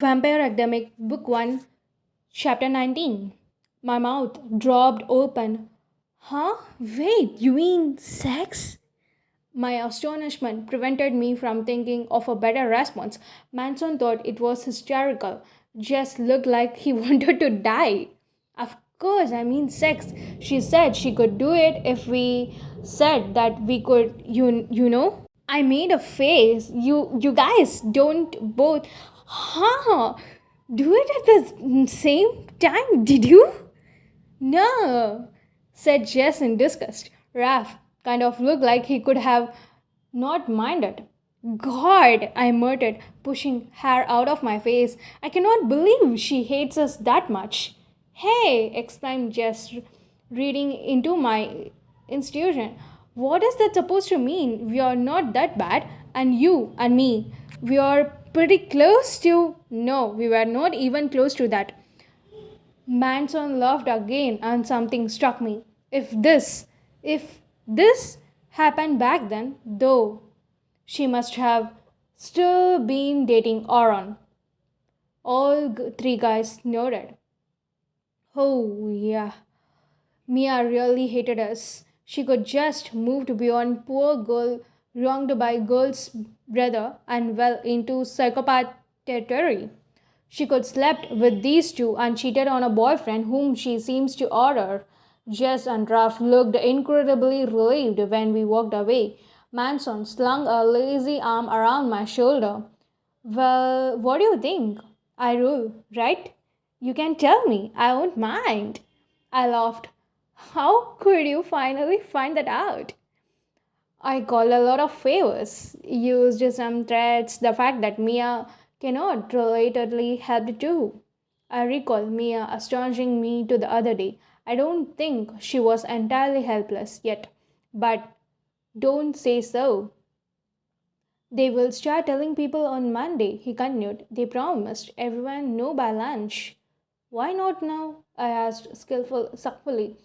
Vampire Academic, Book 1, Chapter 19. My mouth dropped open. Huh? Wait, you mean sex? My astonishment prevented me from thinking of a better response. Manson thought it was hysterical. Just looked like he wanted to die. Of course, I mean sex. She said she could do it if we said that we could, you know? I made a face. You guys don't both huh do it at the same time, did you? No, said Jess in disgust. Raph kind of looked like he could have not minded. God, I muttered, pushing hair out of my face. I cannot believe she hates us that much. Hey, exclaimed Jess, reading into my institution. What is that supposed to mean? We are not that bad, and you and me, we are pretty close to. No, we were not even close to that. Manson laughed again, and something struck me. If this happened back then, though, she must have still been dating Aaron. All three guys nodded. Oh, yeah. Mia really hated us. She could just moved beyond poor girl wronged by girl's brother and well into psychopath territory. She could slept with these two and cheated on a boyfriend whom she seems to order. Jess and Ralph looked incredibly relieved when we walked away. Manson slung a lazy arm around my shoulder. Well, what do you think? I rule, right? You can tell me. I won't mind. I laughed. How could you finally find that out? I called a lot of favors, used some threats, the fact that Mia cannot relatedly helped too. I recall Mia astonishing me to the other day. I don't think she was entirely helpless yet, but don't say so. They will start telling people on Monday, he continued. They promised everyone no by lunch. Why not now? I asked suckfully.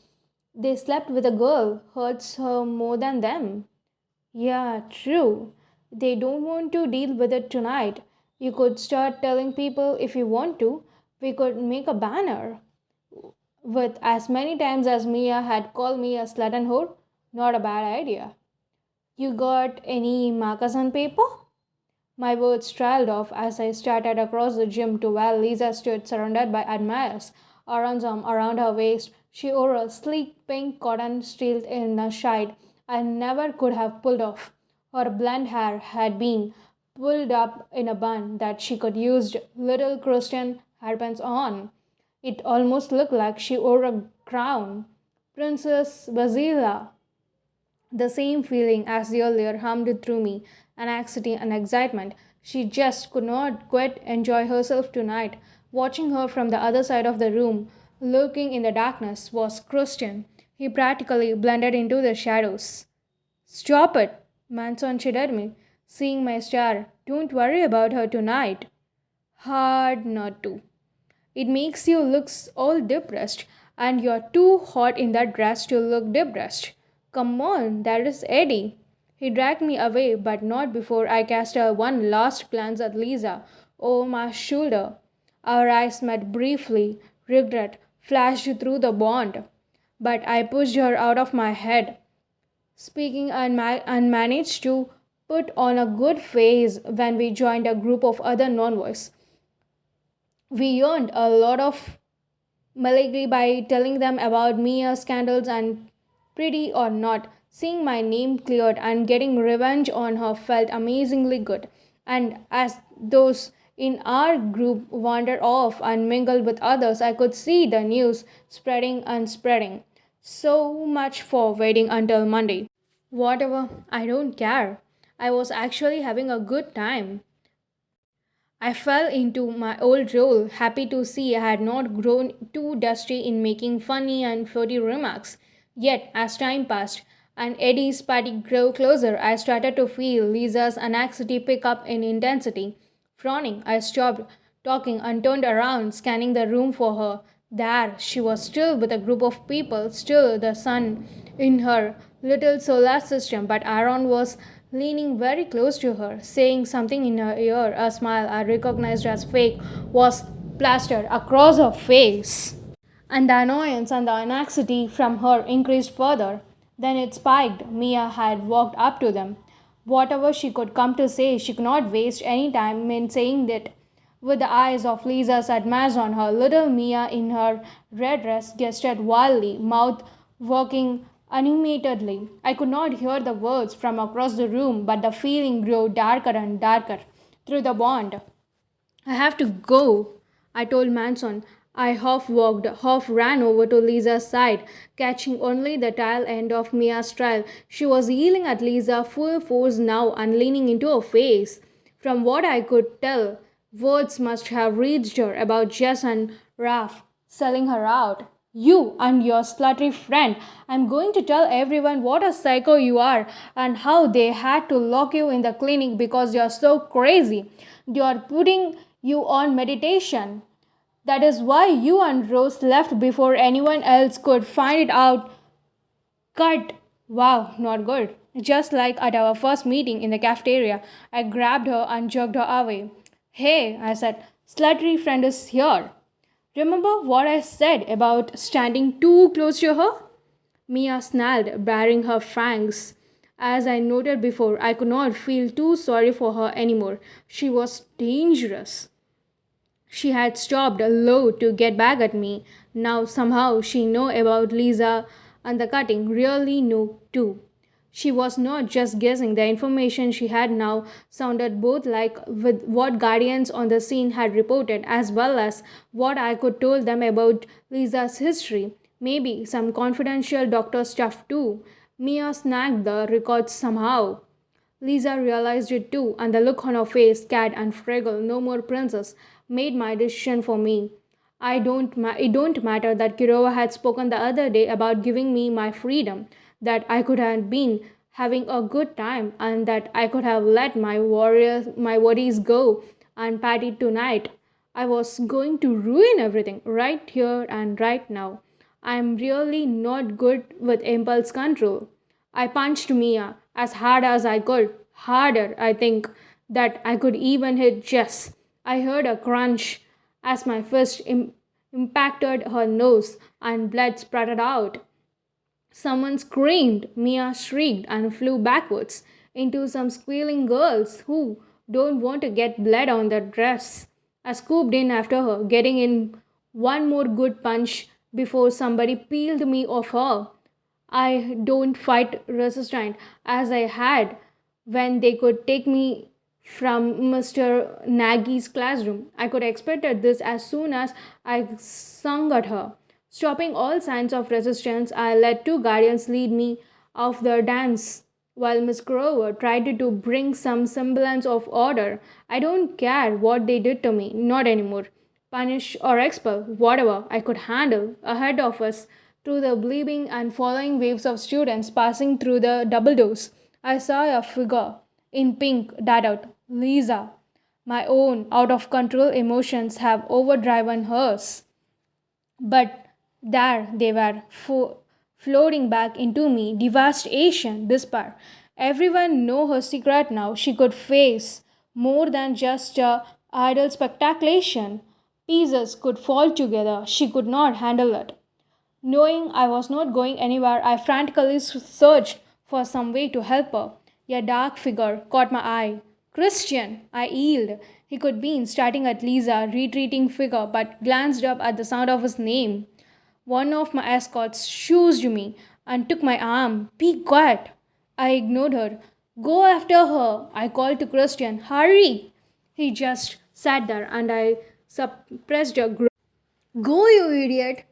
They slept with a girl, hurts her more than them. Yeah, true. They don't want to deal with it tonight. You could start telling people if you want to. We could make a banner with as many times as Mia had called me a slut and whore. Not a bad idea. You got any markers on paper? My words trailed off as I started across the gym to where Lisa stood surrounded by admirers. Aaron's arm around her waist, she wore a sleek pink cotton steel in a shade I never could have pulled off. Her blonde hair had been pulled up in a bun that she could use little Christian hairpins on. It almost looked like she wore a crown. Princess Basila, the same feeling as the earlier hummed through me, anxiety and excitement. She just could not quite enjoy herself tonight. Watching her from the other side of the room, lurking in the darkness, was Christian. He practically blended into the shadows. Stop it, Manson chided me, seeing my stare. Don't worry about her tonight. Hard not to. It makes you look all depressed, and you're too hot in that dress to look depressed. Come on, that is Eddie. He dragged me away, but not before I cast a one last glance at Lisa over my shoulder. Our eyes met briefly. Regret flashed through the bond, but I pushed her out of my head, speaking and managed to put on a good face when we joined a group of other non-voice. We earned a lot of Maligri by telling them about Mia's scandals and pretty or not, seeing my name cleared and getting revenge on her felt amazingly good. And as those in our group wandered off and mingled with others, I could see the news spreading and spreading. So much for waiting until Monday. Whatever, I don't care. I was actually having a good time. I fell into my old role, happy to see I had not grown too dusty in making funny and flirty remarks. Yet, as time passed and Eddie's party grew closer, I started to feel Lisa's anxiety pick up in intensity. Frowning, I stopped talking and turned around, scanning the room for her. There, she was still with a group of people, still the sun in her little solar system, but Aaron was leaning very close to her, saying something in her ear. A smile I recognized as fake was plastered across her face. And the annoyance and the anxiety from her increased further. Then it spiked. Mia had walked up to them. Whatever she could come to say, she could not waste any time in saying that. With the eyes of Lisa admired on her, little Mia in her red dress gestured wildly, mouth working animatedly. I could not hear the words from across the room, but the feeling grew darker and darker through the bond. I have to go, I told Manson. I half walked, half ran over to Lisa's side, catching only the tail end of Mia's trail. She was yelling at Lisa full force now and leaning into her face. From what I could tell, words must have reached her about Jess and Raph selling her out. You and your slutty friend. I'm going to tell everyone what a psycho you are and how they had to lock you in the clinic because you're so crazy. You're putting you on meditation. That is why you and Rose left before anyone else could find it out. Cut. Wow, not good. Just like at our first meeting in the cafeteria, I grabbed her and jerked her away. Hey, I said, slutty friend is here. Remember what I said about standing too close to her? Mia snarled, baring her fangs. As I noted before, I could not feel too sorry for her anymore. She was dangerous. She had stopped low to get back at me. Now somehow she knew about Lisa and the cutting, really knew too. She was not just guessing, the information she had now sounded both like with what guardians on the scene had reported as well as what I could told them about Lisa's history. Maybe some confidential doctor stuff too. Mia snagged the records somehow. Lisa realized it too, and the look on her face, cat and Fraggle, no more princess, made my decision for me. It don't matter that Kirova had spoken the other day about giving me my freedom, that I could have been having a good time, and that I could have let my worries go and party tonight. I was going to ruin everything right here and right now. I am really not good with impulse control. I punched Mia as hard as I could, harder, I think, that I could even hit Jess. I heard a crunch as my impacted her nose and blood spurted out. Someone screamed. Mia shrieked and flew backwards into some squealing girls who don't want to get blood on their dress. I scooped in after her, getting in one more good punch before somebody peeled me off her. I don't fight resistant as I had when they could take me from Mr. Nagy's classroom. I could expected this as soon as I sung at her. Stopping all signs of resistance, I let two guardians lead me off the dance while Miss Grover tried to bring some semblance of order. I don't care what they did to me, not anymore. Punish or expel, whatever I could handle, ahead of us, through the bleeding and following waves of students passing through the double doors. I saw a figure in pink dart out. Lisa. My own out of control emotions have overdriven hers. But there they were, floating back into me, devastation, despair. Everyone know her secret now. She could face more than just a idle speculation. Pieces could fall together. She could not handle it. Knowing I was not going anywhere, I frantically searched for some way to help her. A dark figure caught my eye. Christian! I yelled. He could be starting at Lisa, retreating figure, but glanced up at the sound of his name. One of my escorts shoosed me and took my arm. Be quiet! I ignored her. Go after her! I called to Christian. Hurry! He just sat there and I suppressed a groan. Go, you idiot!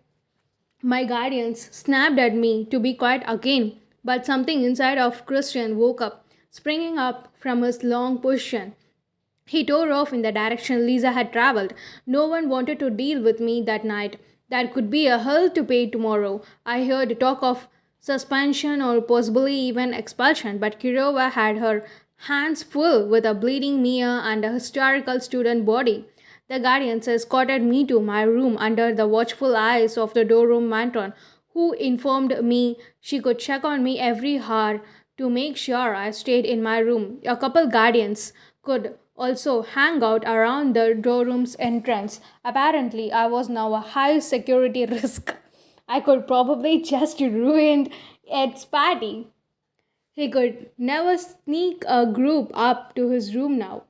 My guardians snapped at me to be quiet again, but something inside of Christian woke up, springing up from his long position. He tore off in the direction Lisa had traveled. No one wanted to deal with me that night. There could be a hell to pay tomorrow. I heard talk of suspension or possibly even expulsion, but Kirova had her hands full with a bleeding Mia and a hysterical student body. The guardians escorted me to my room under the watchful eyes of the doorroom matron, who informed me she could check on me every hour to make sure I stayed in my room. A couple guardians could also hang out around the doorroom's entrance. Apparently, I was now a high security risk. I could probably just ruin Ed's party. He could never sneak a group up to his room now.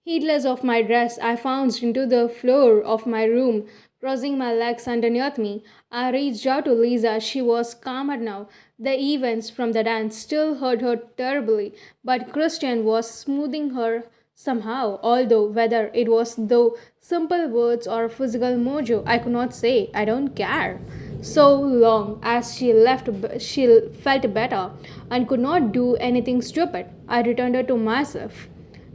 Heedless of my dress, I flounced into the floor of my room, crossing my legs underneath me. I reached out to Lisa. She was calmer now. The events from the dance still hurt her terribly, but Christian was smoothing her somehow, although whether it was through simple words or physical mojo, I could not say. I don't care. So long as she left, she felt better and could not do anything stupid. I returned her to myself.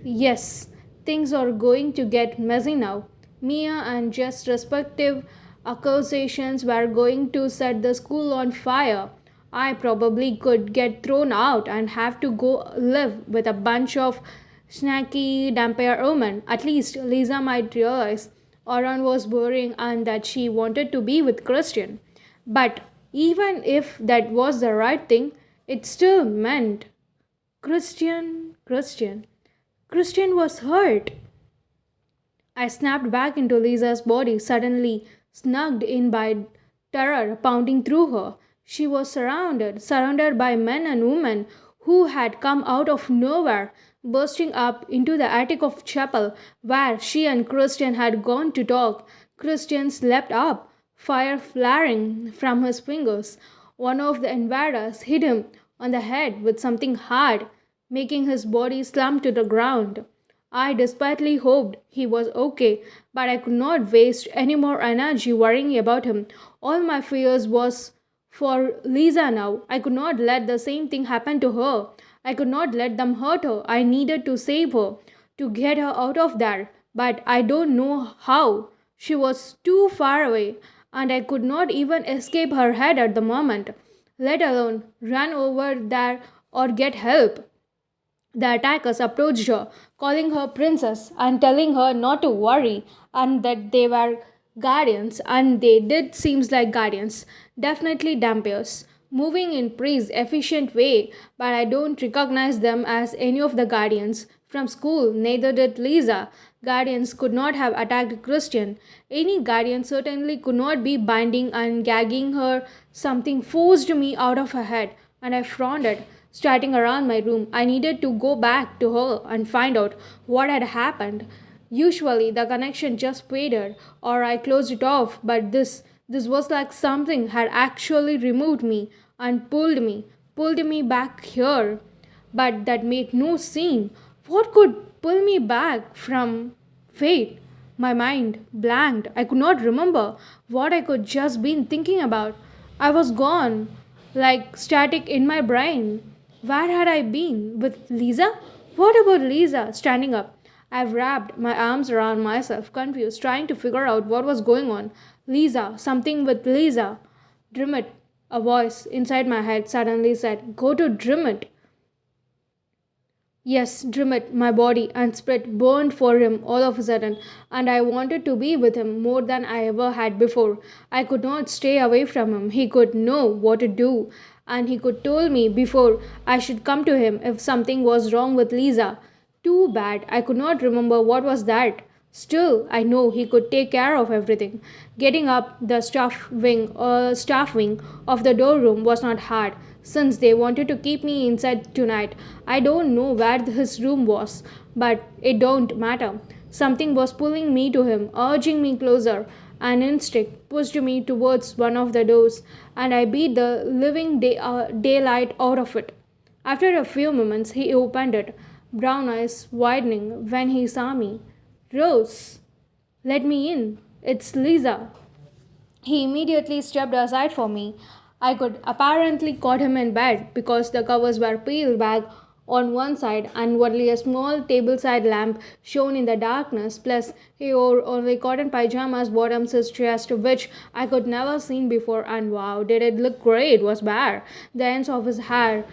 Yes, things are going to get messy now. Mia and Jess' respective accusations were going to set the school on fire. I probably could get thrown out and have to go live with a bunch of snacky Dampere women. At least Lisa might realize Oran was boring and that she wanted to be with Christian. But even if that was the right thing, it still meant Christian. Christian was hurt. I snapped back into Lisa's body, suddenly snugged in by terror pounding through her. She was surrounded by men and women who had come out of nowhere, bursting up into the attic of chapel where she and Christian had gone to talk. Christian leapt up, fire flaring from his fingers. One of the invaders hit him on the head with something hard, making his body slump to the ground. I desperately hoped he was okay, but I could not waste any more energy worrying about him. All my fears was for Lisa now. I could not let the same thing happen to her. I could not let them hurt her. I needed to save her, to get her out of there. But I don't know how. She was too far away, and I could not even escape her head at the moment, let alone run over there or get help. The attackers approached her, calling her princess and telling her not to worry and that they were guardians, and they did seems like guardians, definitely Dampiers, moving in pretty efficient way, but I don't recognize them as any of the guardians from school, neither did Lisa. Guardians could not have attacked Christian. Any guardian certainly could not be binding and gagging her. Something forced me out of her head, and I frowned it. Starting around my room, I needed to go back to her and find out what had happened. Usually the connection just faded or I closed it off, but this was like something had actually removed me and pulled me back here. But that made no scene. What could pull me back from fate? My mind blanked. I could not remember what I could just been thinking about. I was gone, like static in my brain. Where had I been? With Lisa? What about Lisa? Standing up. I wrapped my arms around myself, confused, trying to figure out what was going on. Lisa, something with Lisa. Dream. A voice inside my head suddenly said, "Go to Dream." Yes, Dreamit, my body and spirit burned for him all of a sudden, and I wanted to be with him more than I ever had before. I could not stay away from him. He could know what to do, and he could tell me before I should come to him if something was wrong with Lisa. Too bad, I could not remember what was that. Still, I know he could take care of everything. Getting up the staff wing of the door room was not hard, since they wanted to keep me inside tonight. I don't know where his room was, but it don't matter. Something was pulling me to him, urging me closer. An instinct pushed me towards one of the doors, and I beat the daylight out of it. After a few moments, he opened it, brown eyes widening when he saw me. Rose, let me in. It's Lisa. He immediately stepped aside for me. I could apparently caught him in bed because the covers were peeled back on one side and only a small tableside lamp shone in the darkness. Plus, he wore only cotton pajamas bottoms his chest, which I could never seen before. And wow, did it look great! Was bare. The ends of his hair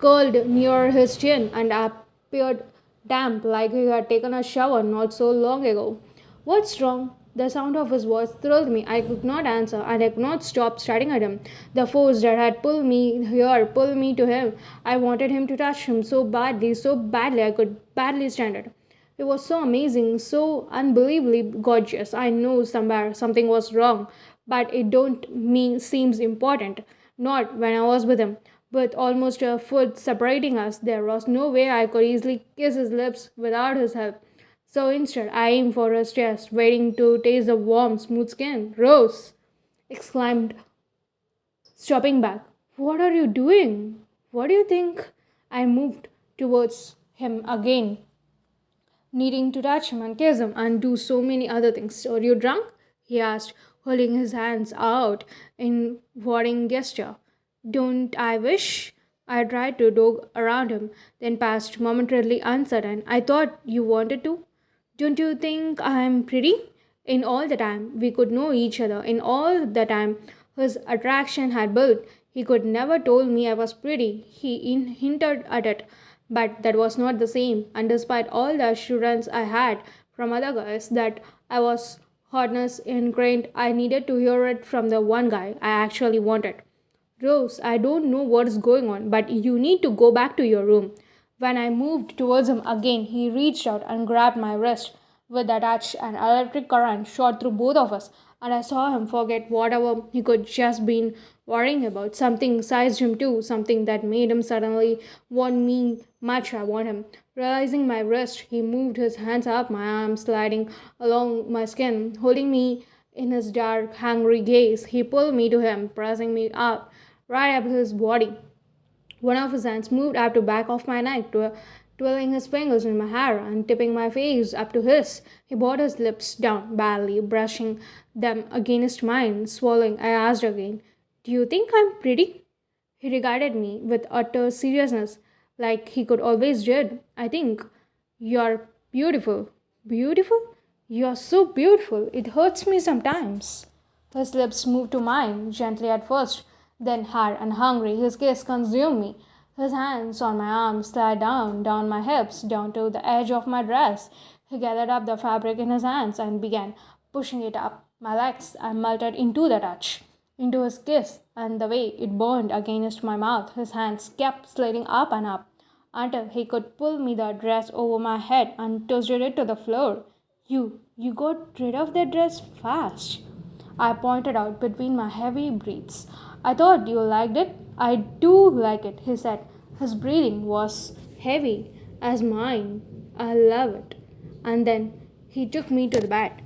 curled near his chin and appeared damp like he had taken a shower not so long ago. What's wrong? The sound of his voice thrilled me. I could not answer, and I could not stop staring at him. The force that had pulled me here pulled me to him. I wanted him to touch him so badly I could barely stand it. It was so amazing, so unbelievably gorgeous. I know somewhere something was wrong, but it don't mean seems important. Not when I was with him. With almost a foot separating us, there was no way I could easily kiss his lips without his help. So instead, I aimed for his chest, waiting to taste the warm, smooth skin. Rose! Exclaimed, stopping back. What are you doing? What do you think? I moved towards him again, needing to touch him and kiss him and do so many other things. Are you drunk? He asked, holding his hands out in warning gesture. Don't I wish? I tried to dog around him, then passed momentarily uncertain. I thought you wanted to. Don't you think I'm pretty? In all the time we could know each other, in all the time his attraction had built, he could never told me I was pretty. Hinted at it, but that was not the same. And despite all the assurance I had from other guys that I was hotness ingrained, I needed to hear it from the one guy I actually wanted. Rose, I don't know what's going on, but you need to go back to your room. When I moved towards him again, he reached out and grabbed my wrist. With that touch, an electric current shot through both of us, and I saw him forget whatever he could just been worrying about. Something sized him too, something that made him suddenly want me much I want him. Realizing my wrist, he moved his hands up my arms, sliding along my skin, holding me in his dark, hungry gaze. He pulled me to him, pressing me up right up his body. One of his hands moved up to back of my neck, twirling his fingers in my hair and tipping my face up to his. He brought his lips down, barely brushing them against mine. Swallowing, I asked again, do you think I'm pretty? He regarded me with utter seriousness, like he could always did. I think you're beautiful. Beautiful? You're so beautiful. It hurts me sometimes. His lips moved to mine, gently at first, then hard and hungry. His kiss consumed me. His hands on my arms slid down my hips, down to the edge of my dress. He gathered up the fabric in his hands and began pushing it up my legs. I melted into the touch, into his kiss, and the way it burned against my mouth. His hands kept sliding up and up until he could pull me the dress over my head and toasted it to the floor. You got rid of that dress fast. I pointed out between my heavy breaths. I thought you liked it. I do like it, he said. His breathing was heavy as mine. I love it. And then he took me to the bed.